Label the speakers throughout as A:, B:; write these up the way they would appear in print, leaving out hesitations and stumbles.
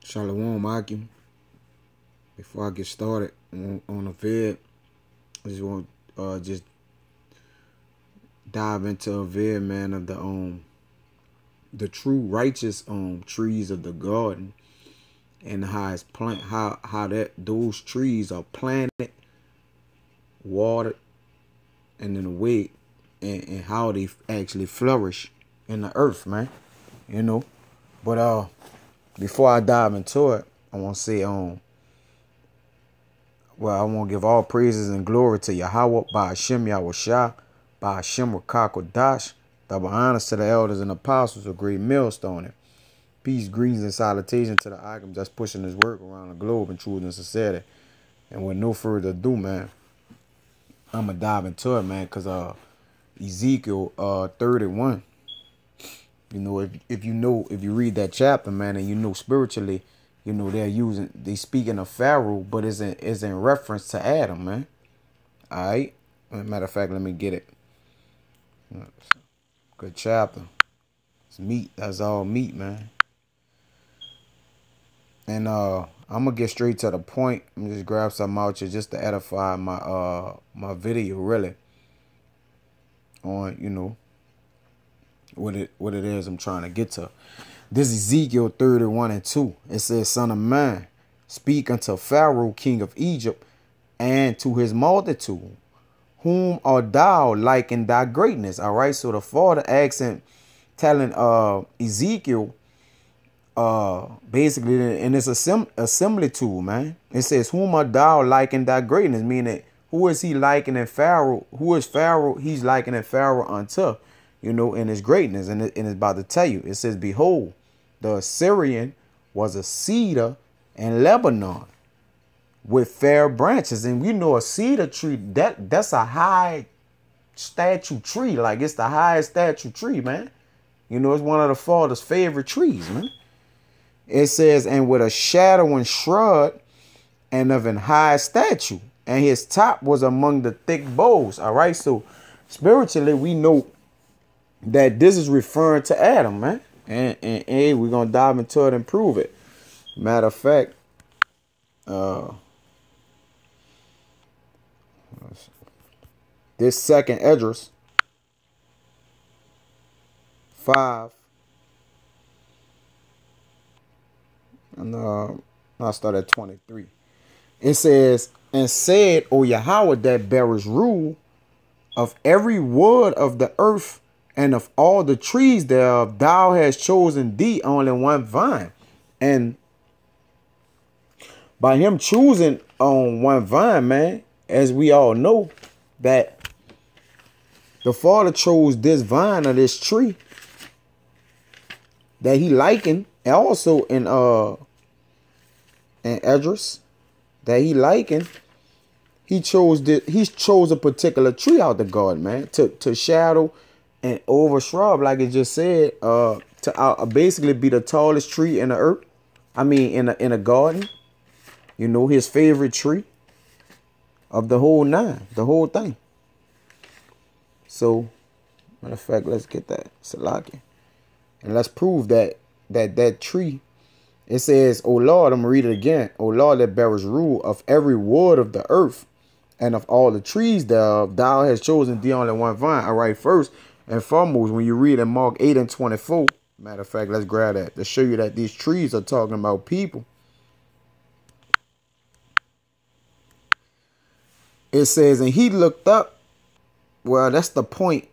A: Shalom, Akim. Before I get started on the vid, I just want just dive into a vid, man, of the true righteous trees of the garden, and how it's how that those trees are planted, watered, and in a way, and how they actually flourish in the earth, man. You know. But before I dive into it, I want to say well, I want to give all praises and glory to Yahweh, by Hashem Yahushua, by Hashem Rakakodash, double honors to the elders and apostles of great millstone. And peace, greetings, and salutation to the Agam that's pushing his work around the globe in truth and sincerity. And with no further ado, man, I'm going to dive into it, man, because Ezekiel 31, you know, if you read that chapter, man, and you know spiritually, you know, they speaking of Pharaoh, but it's in reference to Adam, man. All right. Matter of fact, let me get it. Good chapter. It's meat. That's all meat, man. And I'm gonna get straight to the point. I'm gonna just grab something out here just to edify my video, really, on, you know, what it is I'm trying to get to. This is Ezekiel 31:2. It says, "Son of man, speak unto Pharaoh, king of Egypt, and to his multitude, whom art thou like in thy greatness?" All right. So the father asking, telling Ezekiel, basically, and it's a similitude, man. It says, "Whom art thou like in thy greatness?" Meaning, who is he likening Pharaoh? Who is Pharaoh? He's likening Pharaoh unto, you know, in his greatness. And it's about to tell you. It says, "Behold, the Assyrian was a cedar in Lebanon with fair branches." And we know a cedar tree, that's a high statue tree. Like, it's the highest statue tree, man. You know, it's one of the father's favorite trees, man. It says, "And with a shadowing shrub and of an high statue, and his top was among the thick boughs." All right. So spiritually, we know that this is referring to Adam, man. And we're going to dive into it and prove it. Matter of fact, this second Esdras 5, and I'll start at 23. It says, "And said, O Yahweh, that bearest rule of every wood of the earth, and of all the trees thereof, thou hast chosen thee only one vine." And by him choosing on one vine, man, as we all know, that the father chose this vine or this tree that he likened, and also in Esdras that he likened. He chose a particular tree out the garden, man, to shadow and over shrub, like it just said, to basically be the tallest tree in the earth. I mean, in a garden. You know, his favorite tree of the whole nine, the whole thing. So, matter of fact, let's get that Salaki, and let's prove that tree. It says, "O Lord," I'm gonna read it again. "O Lord, that bearest rule of every wood of the earth, and of all the trees thereof, thou hast chosen thee only one vine." All right, first and foremost, when you read in Mark 8:24, matter of fact, let's grab that to show you that these trees are talking about people. It says, "And he looked up." Well, that's the point.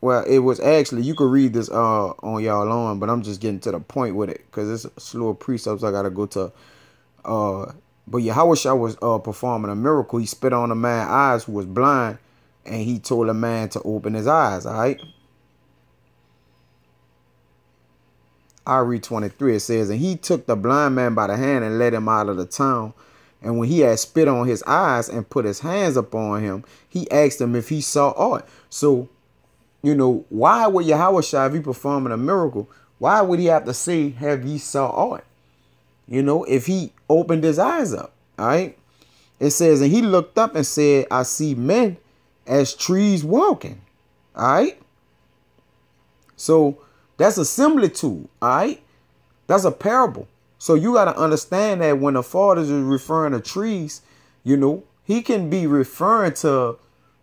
A: Well, it was actually, you could read this on y'all own, but I'm just getting to the point with it because it's a slew of precepts I gotta go to. But Yahweh was performing a miracle. He spit on a man's eyes who was blind, and he told a man to open his eyes. All right. I read 23. It says, "And he took the blind man by the hand and led him out of the town. And when he had spit on his eyes and put his hands upon him, he asked him if he saw aught." So, you know, why would Yahweh, if he performing a miracle, why would he have to say, "Have ye saw aught"? You know, if he opened his eyes up. All right. It says, "And he looked up and said, I see men as trees walking." All right. So that's a similitude. All right. That's a parable. So you got to understand that when the Father is referring to trees, you know, he can be referring to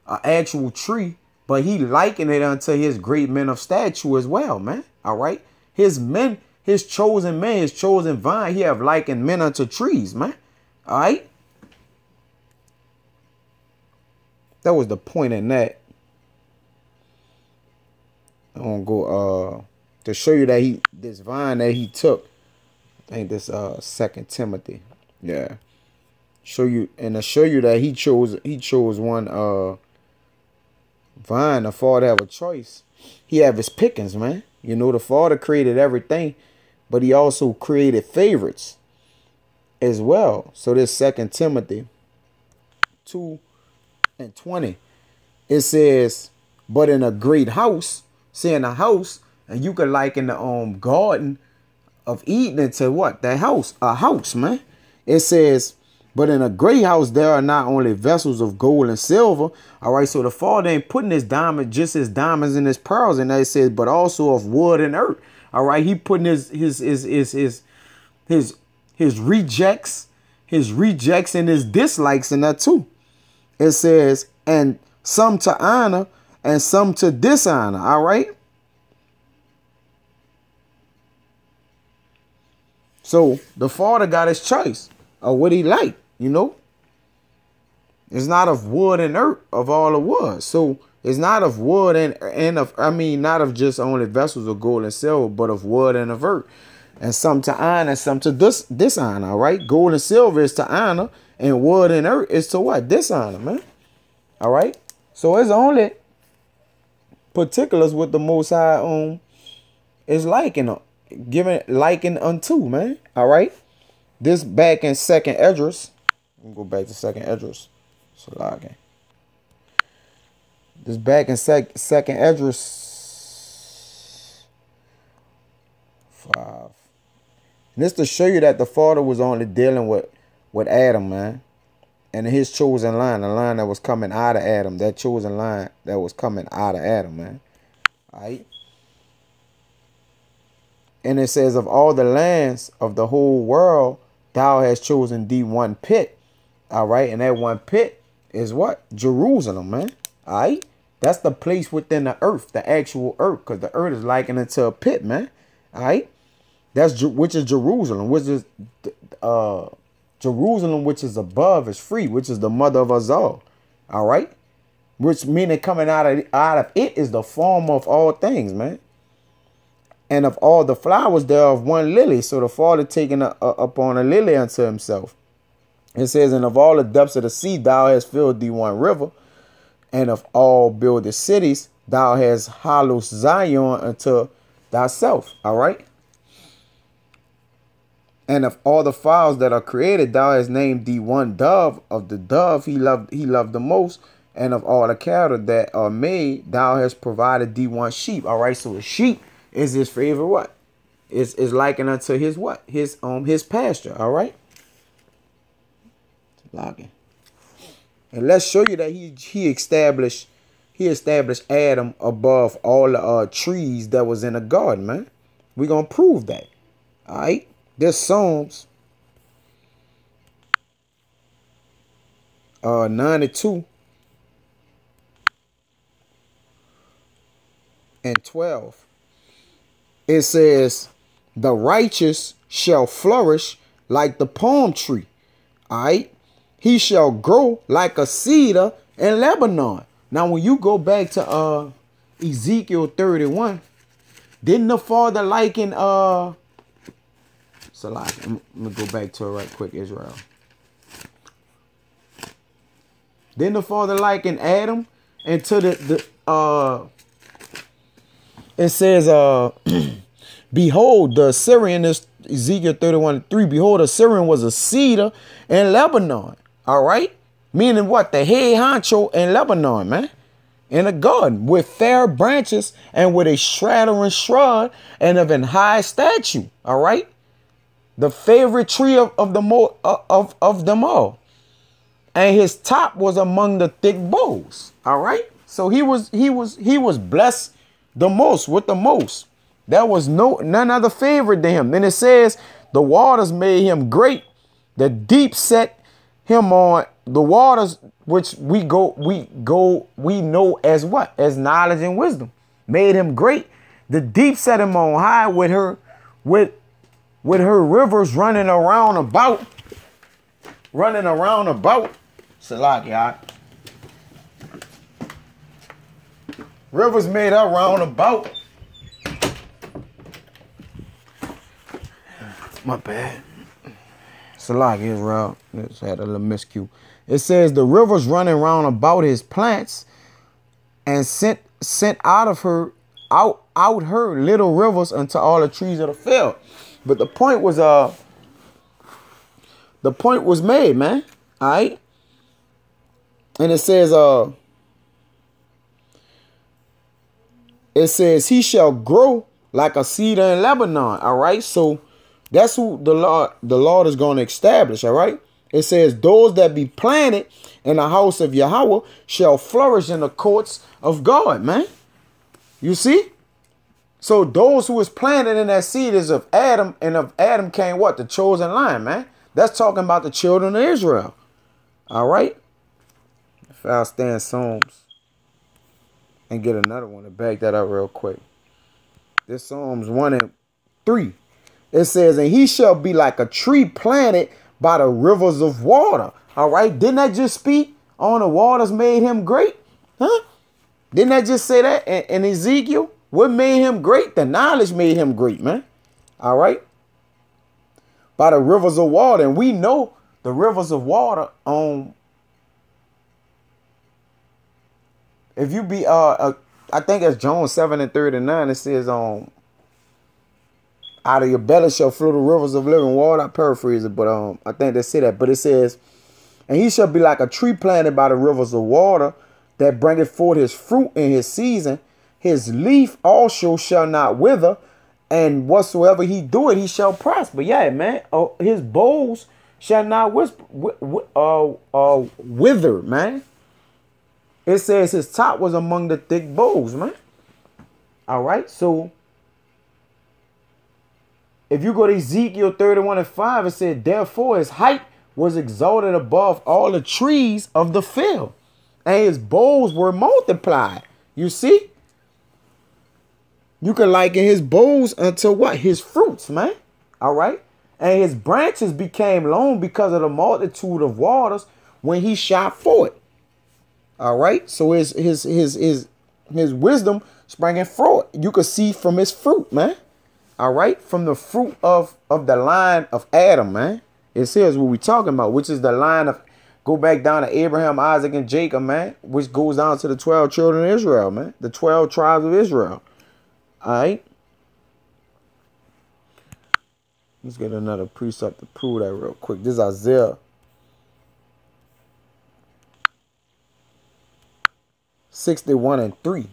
A: an actual tree, but he likened it unto his great men of stature as well, man. All right. His men, his chosen men, his chosen vine, he have likened men unto trees, man. All right. That was the point in that. I'm gonna go to show you that this vine that he took. I think this 2 Timothy. Yeah. Show you and to show you that he chose one vine. The Father have a choice. He have his pickings, man. You know, the Father created everything, but he also created favorites as well. So this 2 Timothy 2:20, it says, but in a great house, saying a house, and you could liken the garden of Eden into what? That house, a house, man. It says, but in a great house, there are not only vessels of gold and silver. All right. So the Father ain't putting his diamond, just his diamonds and his pearls. And it says, but also of wood and earth. All right. He putting his rejects and his dislikes in that too. It says, and some to honor and some to dishonor. All right. So the Father got his choice of what he like, you know. It's not of wood and earth of all the wood. So it's not of wood not of just only vessels of gold and silver, but of wood and of earth. And some to honor and some to dishonor, all right? Gold and silver is to honor, and wood and earth is to what? Dishonor, man. All right? So it's only particulars with the Most High is liking, liking unto, man. All right? This back in 2nd Esdras. Let me go back to 2nd Esdras. Salaga. This back in 2nd Esdras 5. And this to show you that the Father was only dealing with Adam, man. And his chosen line, the line that was coming out of Adam. That chosen line that was coming out of Adam, man. All right? And it says, of all the lands of the whole world, thou hast chosen thee one pit. All right. And that one pit is what? Jerusalem, man. All right. That's the place within the earth, the actual earth, because the earth is likened into a pit, man. All right. Which is Jerusalem, which is Jerusalem, which is above, is free, which is the mother of us all. All right. Which meaning coming out of it is the form of all things, man. And of all the flowers thereof one lily. So the Father taking upon a lily unto himself. It says, and of all the depths of the sea, thou hast filled thee one river. And of all builded cities, thou hast hollowed Zion unto thyself. All right. And of all the fowls that are created, thou hast named thee one dove. Of the dove he loved the most. And of all the cattle that are made, thou hast provided thee one sheep. All right. So the sheep is his favorite what? Is likened unto his what? His pasture. All right. Logging. And let's show you that he established Adam above all the trees that was in the garden, man. We're gonna prove that. All right. This Psalms 92 and 12. It says, the righteous shall flourish like the palm tree. All right. He shall grow like a cedar in Lebanon. Now, when you go back to Ezekiel 31, didn't the Father liken so like, I'm gonna go back to it right quick, Israel. Didn't the Father liken Adam into it says behold, the Assyrian is Ezekiel 31:3. Behold, the Assyrian was a cedar in Lebanon. All right. Meaning what? The head honcho in Lebanon, man. In a garden with fair branches and with a shattering shrub and of an high statue. All right. The favorite tree of them all. And his top was among the thick boughs. All right. So he was blessed the most with the most. There was none other favorite than him. Then it says the waters made him great. The deep set him on the waters, which we know as what? As knowledge and wisdom. Made him great. The deep set him on high with her rivers running around about. Salakia. Rivers made her round about. My bad. Salak Israel. Just had a little miscue. It says the rivers running round about his plants and sent out her little rivers unto all the trees of the field. But the point was made, man. All right. And it says he shall grow like a cedar in Lebanon. All right. So that's who the Lord is going to establish. All right. It says those that be planted in the house of Yahweh shall flourish in the courts of God, man. You see? So those who is planted in that seed is of Adam, and of Adam came what? The chosen line, man. That's talking about the children of Israel. All right. If I'll stand Psalms and get another one to back that up real quick. This Psalms 1 and 3. It says, and he shall be like a tree planted by the rivers of water. All right. Didn't that just speak on the waters made him great? Huh? Didn't that just say that in Ezekiel? What made him great? The knowledge made him great, man. All right. By the rivers of water. And we know the rivers of water if you be I think it's John 7 and 39, it says out of your belly shall flow the rivers of living water. I paraphrase it, but I think they say that. But it says, and he shall be like a tree planted by the rivers of water that bringeth forth his fruit in his season. His leaf also shall not wither, and whatsoever he doeth, he shall prosper. Yeah, man. His boughs shall not wither, man. It says his top was among the thick boughs, man. All right, so if you go to Ezekiel 31 and 5, it said, therefore his height was exalted above all the trees of the field, and his boughs were multiplied. You see? You can liken his boughs unto what? His fruits, man. All right. And his branches became long because of the multitude of waters when he shot forth. All right. So his wisdom sprang forth. You could see from his fruit, man. All right. From the fruit of the line of Adam, man. It says what we're talking about, which is the line of, go back down to Abraham, Isaac, and Jacob, man, which goes down to the 12 children of Israel, man. The 12 tribes of Israel. All right. Let's get another precept to prove that real quick. This is Isaiah 61 and 3.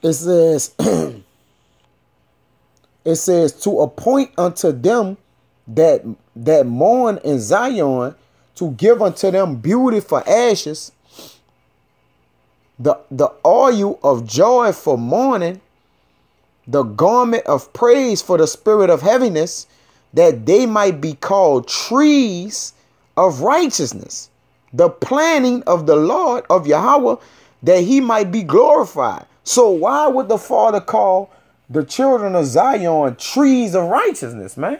A: It says, to appoint unto them that mourn in Zion, to give unto them beauty for ashes, the oil of joy for mourning, the garment of praise for the spirit of heaviness, that they might be called trees of righteousness, the planting of the Lord of Yahweh, that he might be glorified. So why would the Father call the children of Zion trees of righteousness, man?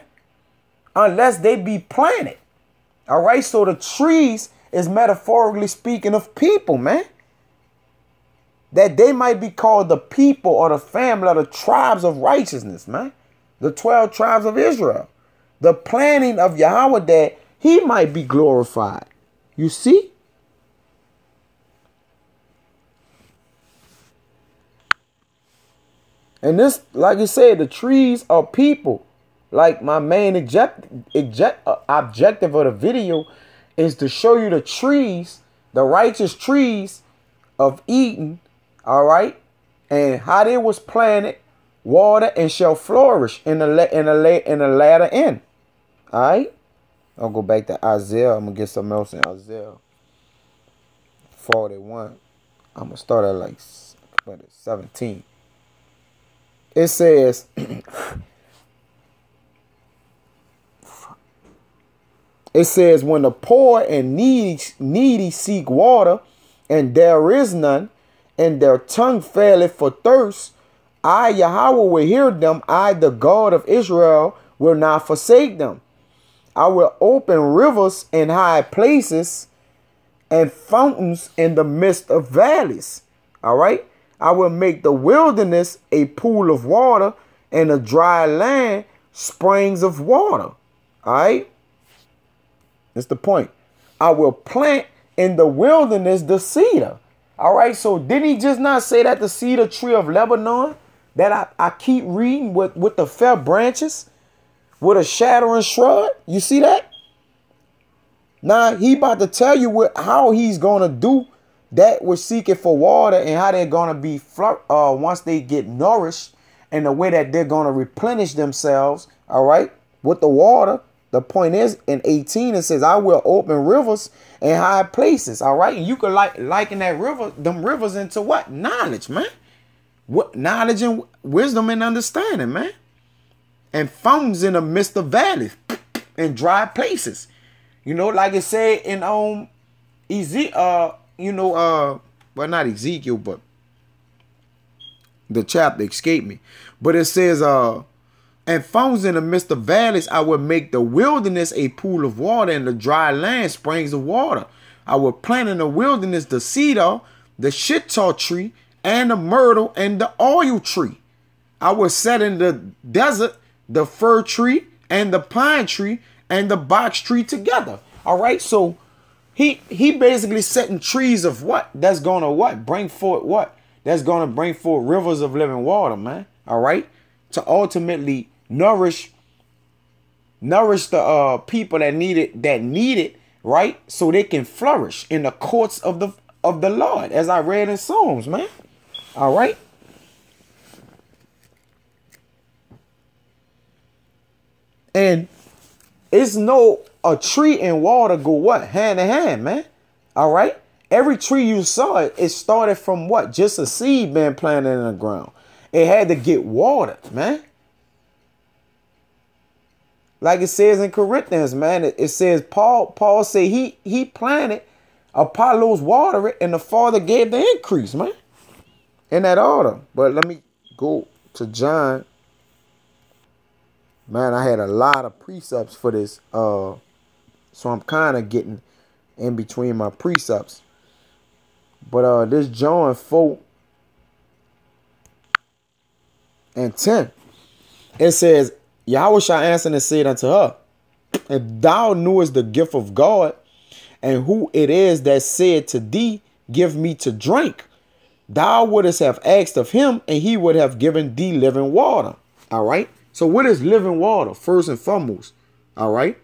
A: Unless they be planted. All right. So the trees is metaphorically speaking of people, man. That they might be called the people or the family or the tribes of righteousness, man. The 12 tribes of Israel. The planning of Yahweh, that he might be glorified. You see? And this, like you said, the trees are people. Like my main objective of the video is to show you the trees, the righteous trees of Eden. All right. And how they was planted, water, and shall flourish in the latter end. All right. I'll go back to Isaiah. I'm going to get something else in Isaiah 41. I'm going to start at like 17. It says, It says, when the poor and needy seek water, and there is none, and their tongue faileth for thirst, I, Yahweh, will hear them. I, the God of Israel, will not forsake them. I will open rivers in high places and fountains in the midst of valleys. All right. I will make the wilderness a pool of water, and the dry land springs of water. All right. That's the point. I will plant in the wilderness the cedar. All right. So did he just not say that the cedar tree of Lebanon that I keep reading with the fair branches, with a shadowing shrub? You see that? Now he about to tell you how he's going to do that with seeking for water, and how they're going to be once they get nourished, and the way that they're going to replenish themselves. All right. With the water. The point is, in 18, it says, I will open rivers in high places. All right. And you could liken that them rivers into what? Knowledge, man. What knowledge and wisdom and understanding, man. And fountains in the midst of valleys and dry places. You know, like it said in Ezekiel, well, not Ezekiel, but the chapter escaped me. But it says, and fountains in the midst of valleys, I will make the wilderness a pool of water, and the dry land springs of water. I will plant in the wilderness the cedar, the shittah tree, and the myrtle, and the oil tree. I will set in the desert the fir tree and the pine tree and the box tree together. All right. So he basically setting trees of what? That's going to what? Bring forth what? That's going to bring forth rivers of living water, man. All right. To ultimately nourish the people that need it, right? So they can flourish in the courts of the Lord, as I read in Psalms, man. All right. And it's a tree and water go what? Hand in hand, man. All right. Every tree you saw, it started from what? Just a seed being planted in the ground. It had to get watered, man. Like it says in Corinthians, man, it says Paul said he planted, Apollos watered it, and the Father gave the increase, man. In that order. But let me go to John. Man, I had a lot of precepts for this. So I'm kind of getting in between my precepts. But this John 4:10. It says, Yahweh shall answer and said unto her, if thou knewest the gift of God, and who it is that said to thee, give me to drink, thou wouldest have asked of him, and he would have given thee living water. All right. So what is living water? First and foremost. All right.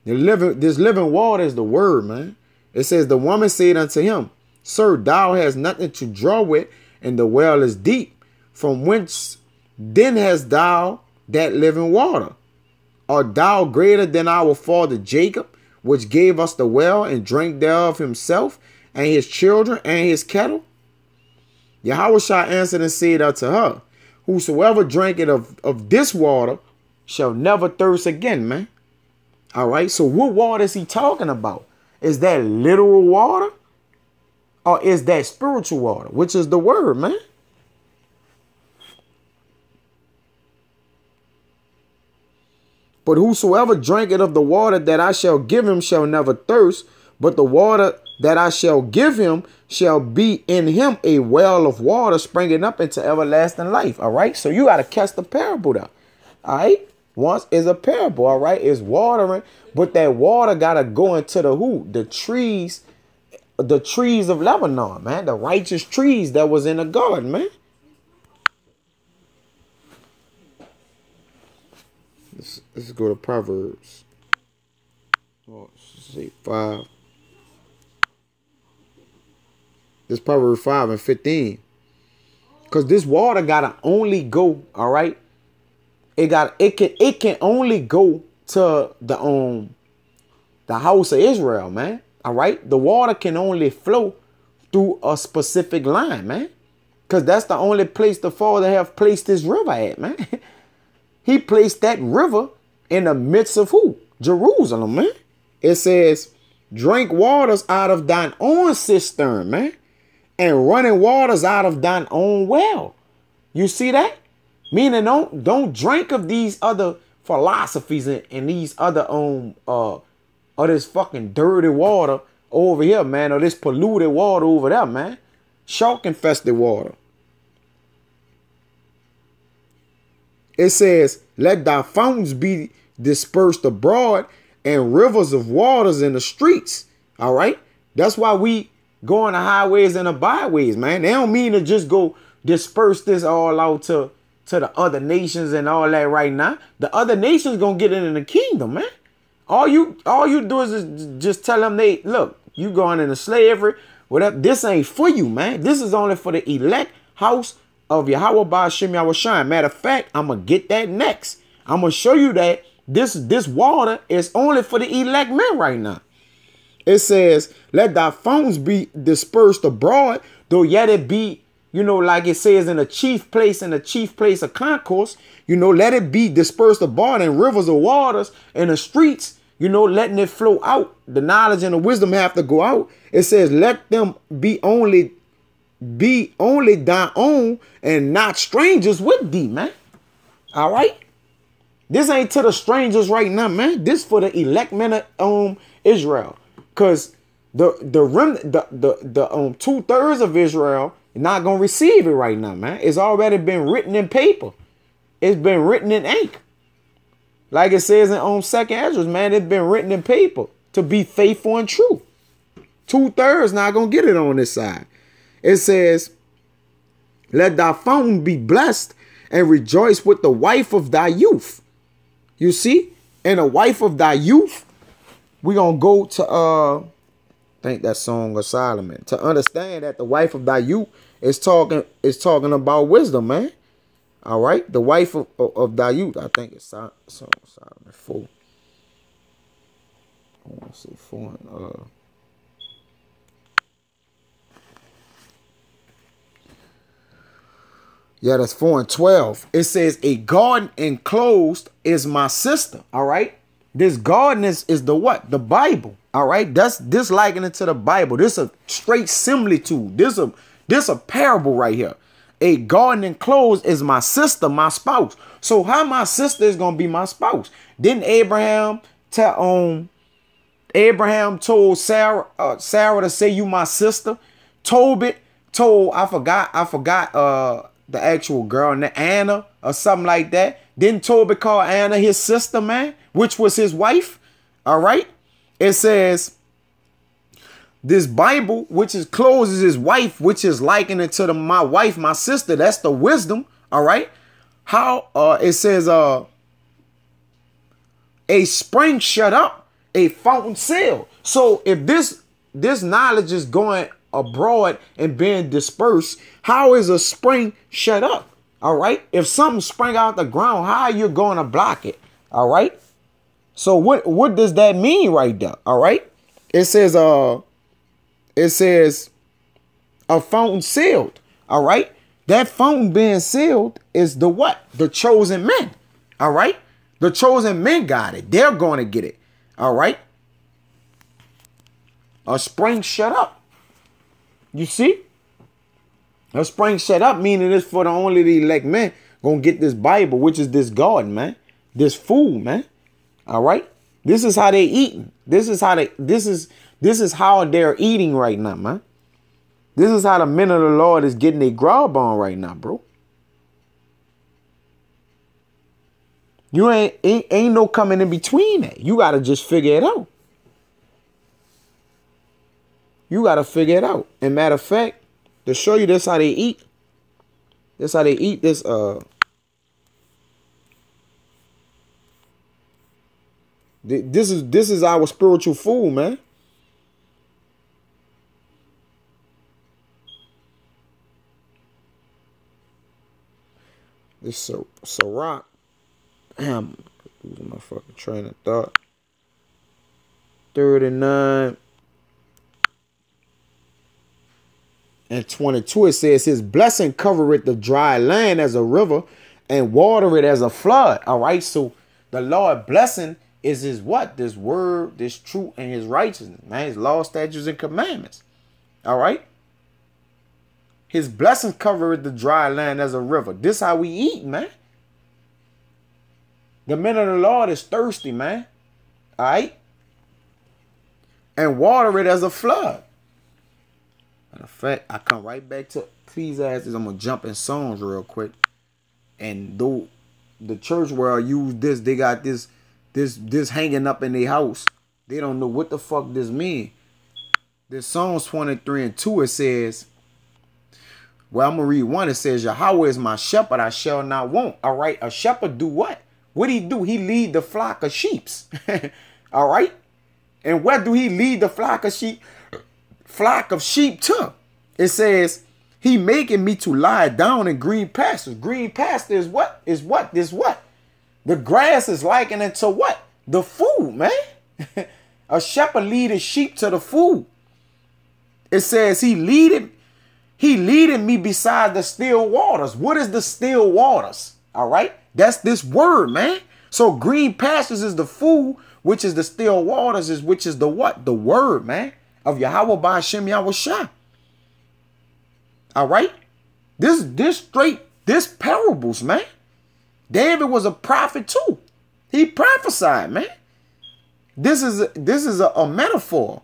A: This living water is the word, man. It says, the woman said unto him, Sir, thou hast nothing to draw with, and the well is deep. From whence then hast thou that living water? Art thou greater than our father Jacob, which gave us the well, and drank thereof himself, and his children, and his cattle? Yahweh shall answer and said unto her, whosoever drinketh of this water shall never thirst again, man. All right. So what water is he talking about? Is that literal water? Or is that spiritual water, which is the word, man? But whosoever drinketh of the water that I shall give him shall never thirst, but the water that I shall give him shall be in him a well of water springing up into everlasting life. All right. So you got to catch the parable there. All right. Once is a parable. All right. It's watering, but that water got to go into the who? The trees of Lebanon, man. The righteous trees that was in the garden, man. Let's go to Proverbs. Say 5. This Proverbs 5:15. Because this water gotta only go, all right. It can only go to the house of Israel, man. All right. The water can only flow through a specific line, man. Because that's the only place the Father have placed this river at, man. He placed that river in the midst of who? Jerusalem, man. It says, drink waters out of thine own cistern, man, and running waters out of thine own well. You see that? Meaning don't drink of these other philosophies and these other or this fucking dirty water over here, man, or this polluted water over there, man. Shark infested water. It says, let thy fountains be dispersed abroad and rivers of waters in the streets. All right. That's why we go on the highways and the byways, man. They don't mean to just go disperse this all out to the other nations and all that right now. The other nations gonna get into the kingdom, man. All you do is just tell them, look, you going into slavery, whatever. This ain't for you, man. This is only for the elect house of Yahweh Ba'ashem Yahushua. Matter of fact, I'm gonna get that next. I'm gonna show you that this water is only for the elect men right now. It says, let thy fountains be dispersed abroad, though yet it be, like it says in the chief place of concourse, let it be dispersed abroad in rivers of waters in the streets, letting it flow out. The knowledge and the wisdom have to go out. It says, let them be only thine own and not strangers with thee, man. All right. This ain't to the strangers right now, man. This for the elect men of Israel. Cause the 2/3 of Israel not gonna receive it right now, man. It's already been written in paper. It's been written in ink. Like it says in Second Ezra, man, it's been written in paper to be faithful and true. 2/3 not gonna get it on this side. It says, let thy fountain be blessed and rejoice with the wife of thy youth. You see? And the wife of thy youth, we're going to go to, I think that Song of Solomon, to understand that the wife of thy youth is talking about wisdom, man. All right? The wife of thy youth, I think it's Song of Solomon 4. I want to say 4. Yeah, that's 4 and 12. It says, a garden enclosed is my sister. All right. This garden is the what? The Bible. All right. This liken it to the Bible. This a straight similitude. This a parable right here. A garden enclosed is my sister, my spouse. So how my sister is going to be my spouse? Didn't Abraham told Sarah to say you my sister? Tobit told, I forgot the actual girl, Anna or something like that. Didn't Tobit call Anna his sister, man, which was his wife? All right. It says this Bible, which is closed, is his wife, which is likened it to my wife, my sister. That's the wisdom. All right. How it says a spring shut up, a fountain sealed. So if this knowledge is going abroad and being dispersed, how is a spring shut up? All right. If something sprang out the ground, how are you going to block it? All right. So what does that mean right there? All right. It says a fountain sealed. All right. That fountain being sealed is the what? The chosen men. All right. The chosen men got it. They're going to get it. All right. A spring shut up. You see? A spring shut up, meaning it's for only the elect men gonna get this Bible, which is this garden, man. This food, man. All right. This is how they eating. This is how they're eating right now, man. This is how the men of the Lord is getting their grub on right now, bro. You ain't no coming in between that. You gotta just figure it out. You got to figure it out. And matter of fact, to show you this how they eat. This how they eat this. This is our spiritual food, man. This Sirach. Damn, losing my fucking train of thought. 39. And 22, it says, his blessing covereth the dry land as a river and water it as a flood. All right. So the Lord blessing is his what? This word, this truth, and his righteousness, man. His law, statutes, and commandments. All right? His blessings covereth the dry land as a river. This how we eat, man. The men of the Lord is thirsty, man. All right? And water it as a flood. Matter of fact, I come right back to Ecclesiastes. I'm going to jump in Psalms real quick. And though the church where I use this, they got this hanging up in their house. They don't know what the fuck this mean. This Psalms 23:2, it says, well, I'm going to read one. It says, Yahweh is my shepherd, I shall not want. All right. A shepherd do what? What do? He lead the flock of sheeps. All right. And where do he lead the flock of sheep? Flock of sheep to? It says, he making me to lie down in green pastures. Green pasture is what? Is what? This what? The grass is likened to what? The food, man. A shepherd lead his sheep to the food. It says he leading me beside the still waters. What is the still waters? All right. That's this word, man. So green pastures is the food, which is the still waters, which is the what? The word, man, of Yahweh by Hashem Yahweh Shah. All right. This parables, man. David was a prophet too. He prophesied, man. This is a metaphor.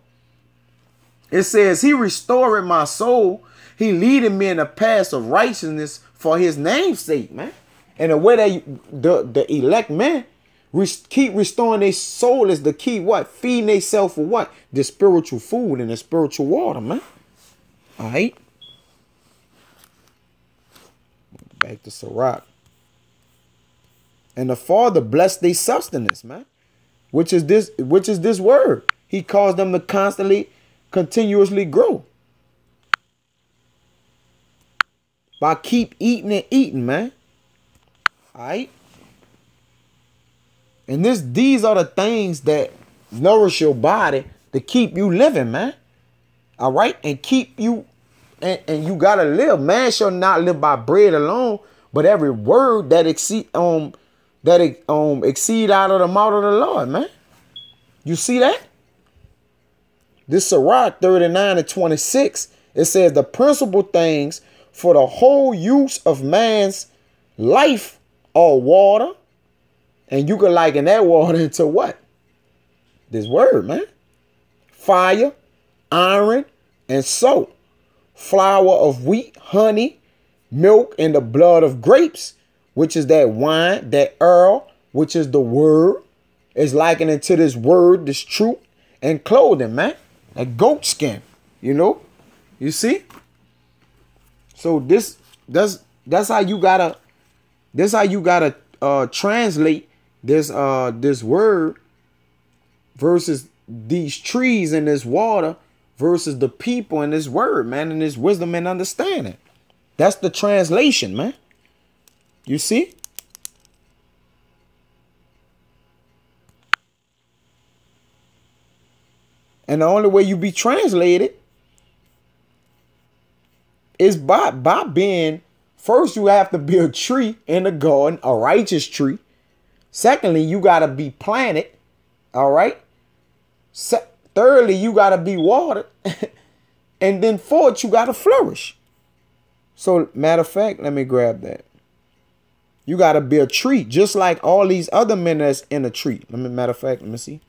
A: It says, he restored my soul. He leaded me in the path of righteousness for his name's sake, man. And the way the elect, man, keep restoring their soul is the key. What? Feeding themselves for what? The spiritual food and the spiritual water, man. All right. Back to Sirach. And the Father blessed their sustenance, man. Which is this word. He caused them to continuously grow. By keep eating and eating, man. All right. And these are the things that nourish your body to keep you living, man. All right. And keep you, and you got to live. Man shall not live by bread alone, but every word that exceed out of the mouth of the Lord, man. You see that? This Sirach 39:26, it says the principal things for the whole use of man's life are water. And you can liken that water into what? This word, man. Fire, iron, and salt. Flour of wheat, honey, milk, and the blood of grapes, which is that wine, that oil, which is the word, is likened into this word, this truth, and clothing, man. Like goat skin, you know? You see? So that's how you gotta translate this word versus these trees and this water versus the people and this word, man, and this wisdom and understanding. That's the translation, man. You see? And the only way you be translated is by being, first you have to be a tree in the garden, a righteous tree. Secondly, you got to be planted. All right. Thirdly, you got to be watered. And then fourth, you got to flourish. So matter of fact, let me grab that. You got to be a tree, just like all these other men that's in a tree. Matter of fact, let me see.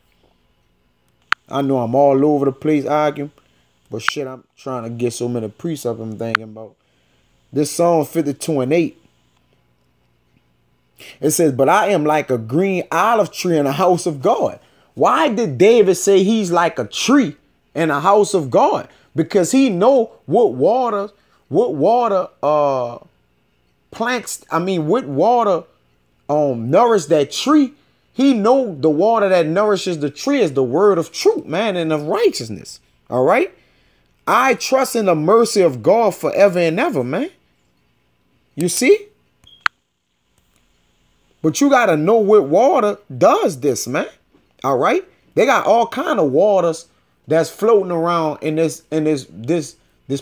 A: I know I'm all over the place arguing, but shit, I'm trying to get so many precepts I'm thinking about. This Psalm 52:8. It says, but I am like a green olive tree in the house of God. Why did David say he's like a tree in the house of God? Because he know what water nourish that tree. He know the water that nourishes the tree is the word of truth, man, and of righteousness. All right. I trust in the mercy of God forever and ever, man. You see? But you got to know what water does this, man. All right. They got all kind of waters that's floating around in this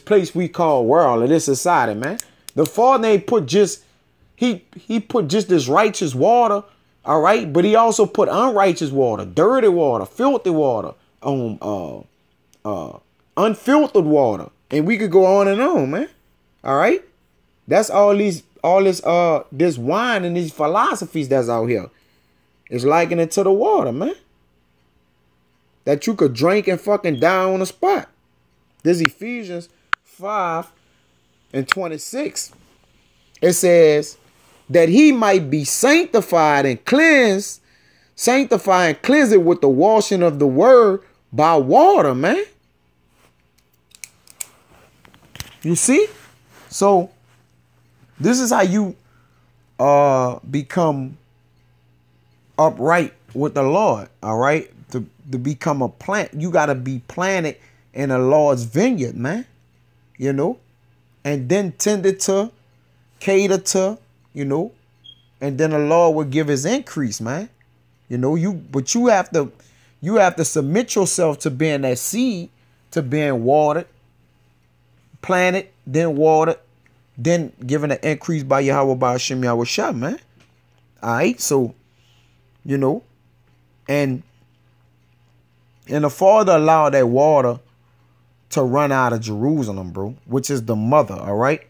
A: place we call world, in this society, man. The Father ain't put just, he put just this righteous water All right. But he also put unrighteous water, dirty water, filthy water, unfiltered water. And we could go on and on, man. All right. That's this wine and these philosophies that's out here. It's likened it to the water, man. That you could drink and fucking die on the spot. This Ephesians 5:26. It says that he might be sanctified and cleansed. Sanctify and cleanse it with the washing of the word by water, man. You see? So this is how you become upright with the Lord. All right. To become a plant, you got to be planted in the Lord's vineyard, man. You know, and then tended to, cater to, you know, and then the Lord will give his increase, man. You know, but you have to submit yourself to being that seed, to being watered, planted, then watered, then given an increase by Yahweh by Hashem Yahweh Shah, man. All right, so, you know, and the Father allowed that water to run out of Jerusalem, bro, which is the mother, all right?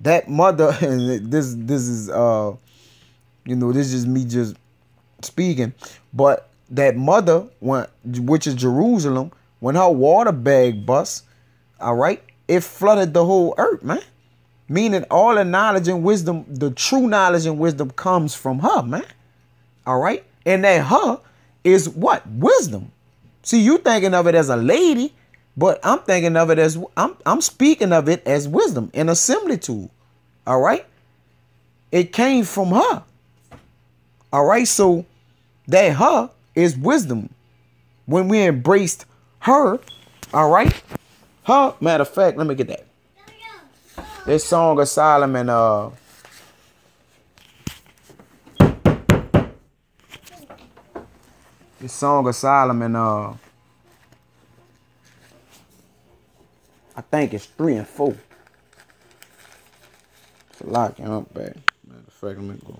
A: That mother, and this is, you know, this is me just speaking, but that mother, which is Jerusalem, when her water bag bust, all right, it flooded the whole earth, man. Meaning all the knowledge and wisdom, the true knowledge and wisdom comes from her, man. All right. And that her is what? Wisdom. See, you thinking of it as a lady, but I'm thinking of it as, I'm speaking of it as wisdom, an assembly tool. All right. It came from her. All right. So that her is wisdom. When we embraced her, all right. Her, matter of fact, let me get that. This Song of Solomon, this Song of Solomon, I think it's 3 and 4. It's a lot, you know, back. Matter of fact, let me go.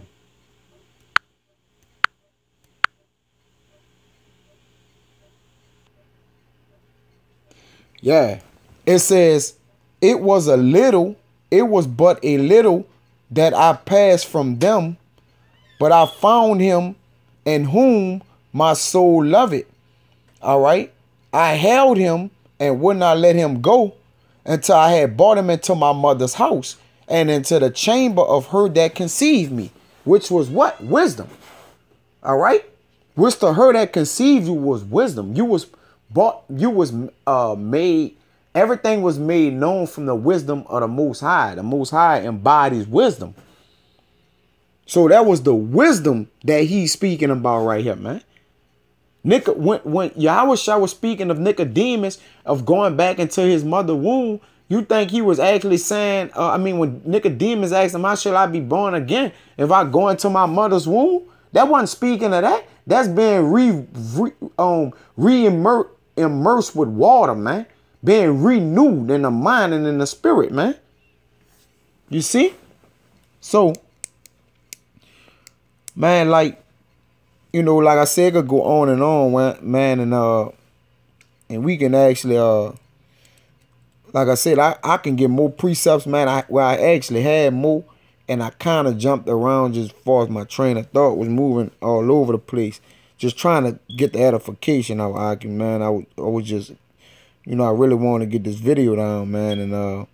A: Yeah, it says, it was but a little that I passed from them, but I found him in whom my soul loveth. All right. I held him and would not let him go until I had brought him into my mother's house and into the chamber of her that conceived me, which was what? Wisdom. All right. Which to her that conceived you was wisdom. You was made. Everything was made known from the wisdom of the Most High. The Most High embodies wisdom. So that was the wisdom that he's speaking about right here, man. When Yahweh Shah was speaking of Nicodemus, of going back into his mother's womb, you think he was actually saying, when Nicodemus asked him, how shall I be born again if I go into my mother's womb? That wasn't speaking of that. That's being immersed with water, man. Being renewed in the mind and in the spirit, man. You see? So, man, like, you know, like I said, it could go on, man, and we can actually, like I said, I can get more precepts, man, where I actually had more, and I kind of jumped around just as far as my train of thought was moving all over the place, just trying to get the edification out, man. I was just, you know, I really want to get this video down, man, and, you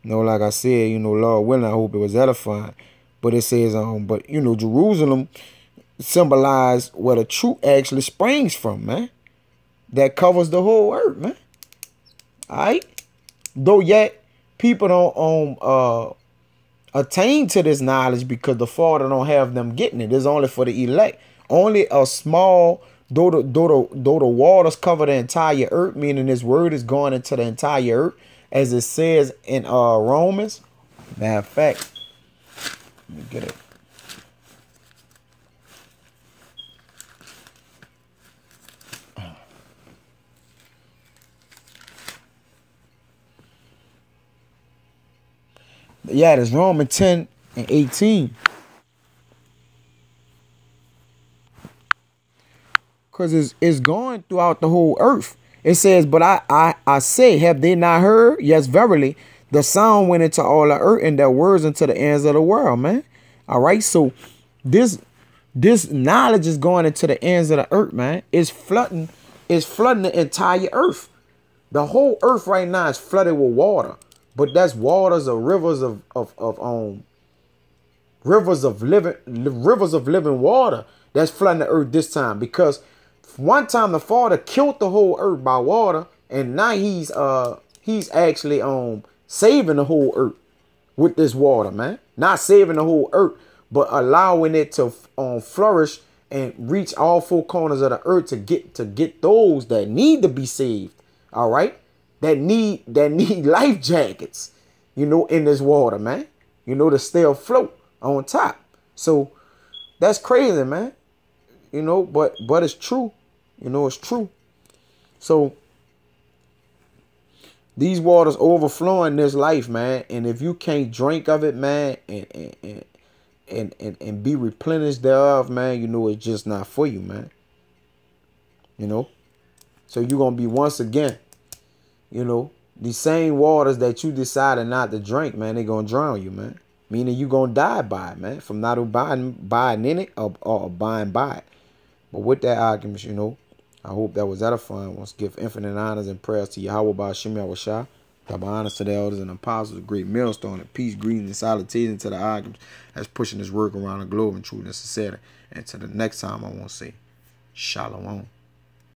A: know, like I said, you know, Lord willing, I hope it was edifying, but it says, but, you know, Jerusalem symbolize where the truth actually springs from, man. That covers the whole earth, man. All right. Though yet people don't attain to this knowledge because the Father don't have them getting it. It's only for the elect. Only a small, though the waters cover the entire earth, meaning this word is going into the entire earth, as it says in Romans. Matter of fact, let me get it. Yeah, it's Romans 10 and 18. because it's going throughout the whole earth. It says, but I say, have they not heard? Yes, verily, the sound went into all the earth and their words into the ends of the world, man. All right, so this knowledge is going into the ends of the earth, man. It's flooding the entire earth. The whole earth right now is flooded with water, but that's waters of rivers of rivers of living water that's flooding the earth this time, because one time the Father killed the whole earth by water, and now he's actually saving the whole earth with this water, man. Not saving the whole earth, but allowing it to flourish and reach all four corners of the earth to get those that need to be saved. All right, that need life jackets, in this water, man. To stay afloat on top. So that's crazy, man. But it's true. It's true. So these waters overflowing this life, man. And if you can't drink of it, man, and be replenished thereof, man, it's just not for you, man. So you're gonna be once again, these same waters that you decided not to drink, man, they're gonna drown you, man. Meaning you gonna die by it, man, from not abiding in it or abiding by it. But with that argument, I hope that was edifying. I want to give infinite honors and prayers to Yahweh Ba'Shem Yahushua. Double honors to the elders and apostles, a great millstone, and peace, greetings, and salutations to the arguments that's pushing this work around the globe in truth and sincerity. And to the next time, I want to say, Shalom.